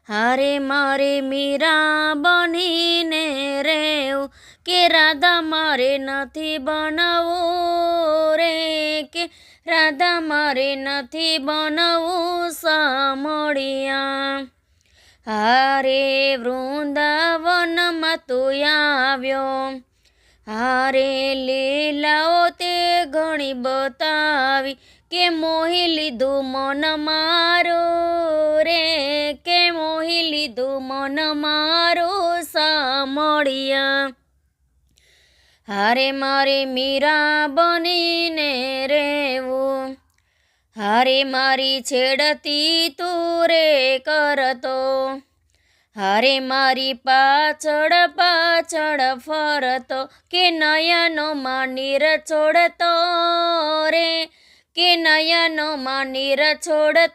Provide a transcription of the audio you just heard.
હારે મારે મીરા બનીને રેવું કે રાધા મારે નથી બનવું રે, કે રાધા મારે નથી બનવું સામળિયા. હારે વૃંદાવનમાં તું આવ્યો, હારે લીલાઓ તે ઘણી બતાવી, કે મોહી લીધું મન મારું રે, કે મોહી લીધું મન મારું સામળિયા. હારે મારે મીરા બનીને રેવું, હારે મારી છેડતી તું રે કરતો, હારે મારી પાછળ પાછળ ફરતો, કે નયનોમાં નીર છોડતો રે, કે નયનોમાં નીર છોડતો